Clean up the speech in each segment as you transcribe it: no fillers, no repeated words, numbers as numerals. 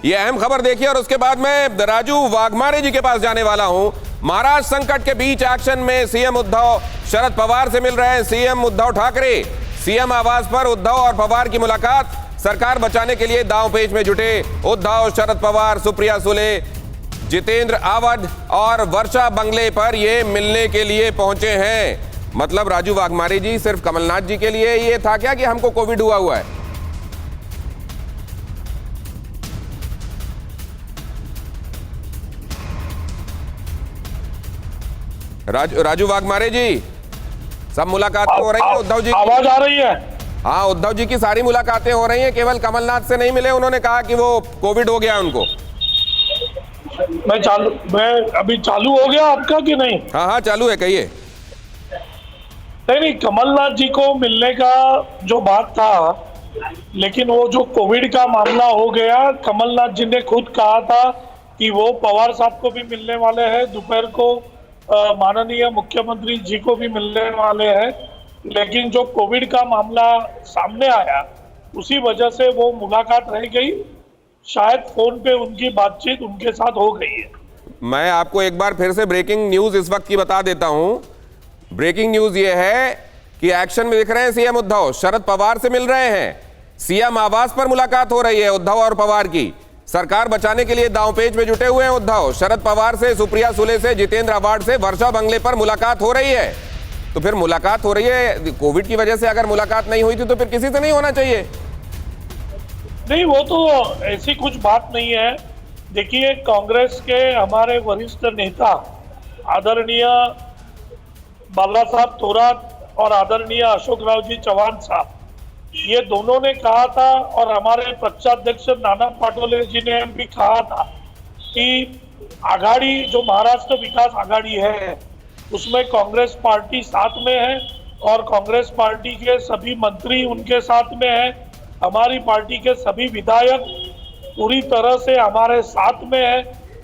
ये अहम खबर देखिए और उसके बाद मैं राजू वाघमारे जी के पास जाने वाला हूं। महाराष्ट्र संकट के बीच एक्शन में सीएम उद्धव शरद पवार से मिल रहे हैं। सीएम उद्धव ठाकरे सीएम आवास पर उद्धव और पवार की मुलाकात। सरकार बचाने के लिए दांवपेच में जुटे उद्धव, शरद पवार, सुप्रिया सुले, जितेंद्र आवाड और वर्षा बंगले पर ये मिलने के लिए पहुंचे हैं। मतलब राजू वाघमारे जी, सिर्फ कमलनाथ जी के लिए ये था क्या कि हमको कोविड हुआ है? राजू वाघमारे जी, सब मुलाकातें हो रही है उद्धव जी? आवाज आ रही है? हाँ, उद्धव जी की सारी मुलाकातें हो रही हैं, केवल कमलनाथ से नहीं मिले। उन्होंने कहा कि वो कोविड हो गया उनको। मैं अभी चालू हो गया आपका कि नहीं? हाँ हाँ चालू है, कहिए। नहीं, कमलनाथ जी को मिलने का जो बात था, लेकिन वो जो कोविड का मामला हो गया, कमलनाथ जी ने खुद कहा था कि वो पवार साहब को भी मिलने वाले हैं, दोपहर को माननीय मुख्यमंत्री जी को भी मिलने वाले हैं, लेकिन जो कोविड का मामला सामने आया उसी वजह से वो मुलाकात रह गई। शायद फोन पे उनकी बातचीत उनके साथ हो गई है। मैं आपको एक बार फिर से ब्रेकिंग न्यूज इस वक्त की बता देता हूं। ब्रेकिंग न्यूज ये है कि एक्शन में दिख रहे हैं सीएम उद्धव, शरद पवार से मिल रहे हैं। सीएम आवास पर मुलाकात हो रही है उद्धव और पवार की। सरकार बचाने के लिए दांवपेच में जुटे हुए हैं उद्धव। शरद पवार से, सुप्रिया सुले से, जितेंद्र आवाड से वर्षा बंगले पर मुलाकात हो रही है। तो फिर मुलाकात हो रही है, कोविड की वजह से अगर मुलाकात नहीं हुई थी तो फिर किसी से नहीं होना चाहिए? नहीं, वो तो ऐसी कुछ बात नहीं है। देखिए, कांग्रेस के हमारे वरिष्ठ नेता आदरणीय बाला साहब थोराट और आदरणीय अशोक राव जी चौहान साहब, ये दोनों ने कहा था और हमारे प्रदेशाध्यक्ष नाना पटोले जी ने भी कहा था कि आघाड़ी, जो महाराष्ट्र विकास आघाड़ी है, उसमें कांग्रेस पार्टी साथ में है और कांग्रेस पार्टी के सभी मंत्री उनके साथ में है। हमारी पार्टी के सभी विधायक पूरी तरह से हमारे साथ में है।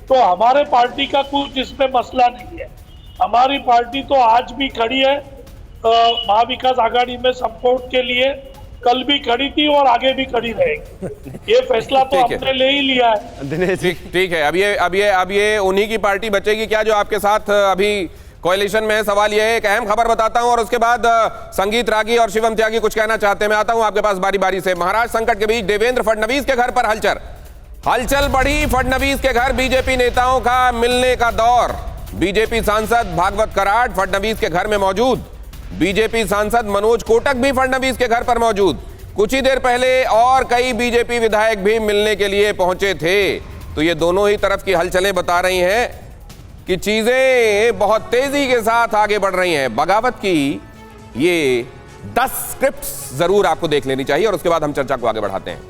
तो हमारे पार्टी का कुछ इसमें मसला नहीं है। हमारी पार्टी तो आज भी खड़ी है महाविकास आघाड़ी में सपोर्ट के लिए, कल भी खड़ी थी और आगे भी खड़ी रहेगी। ये फैसला तो हमने ले ही लिया है। दिनेश जी, ठीक है। अब ये उन्हीं की पार्टी बचेगी क्या जो आपके साथ अभी कोalition में है? सवाल ये है। एक अहम खबर बताता हूं और उसके बाद संगीत रागी और शिवम त्यागी कुछ कहना चाहते हैं। मैं आता हूं आपके पास बारी बारी से। महाराष्ट्र संकट के बीच देवेंद्र फडणवीस के घर पर हलचल बढ़ी। फडणवीस के घर बीजेपी नेताओं का मिलने का दौर। बीजेपी सांसद भागवत कराड फडणवीस के घर में मौजूद। बीजेपी सांसद मनोज कोटक भी फडणवीस के घर पर मौजूद। कुछ ही देर पहले और कई बीजेपी विधायक भी मिलने के लिए पहुंचे थे। तो ये दोनों ही तरफ की हलचलें बता रही हैं कि चीजें बहुत तेजी के साथ आगे बढ़ रही हैं। बगावत की ये 10 स्क्रिप्ट्स जरूर आपको देख लेनी चाहिए और उसके बाद हम चर्चा को आगे बढ़ाते हैं।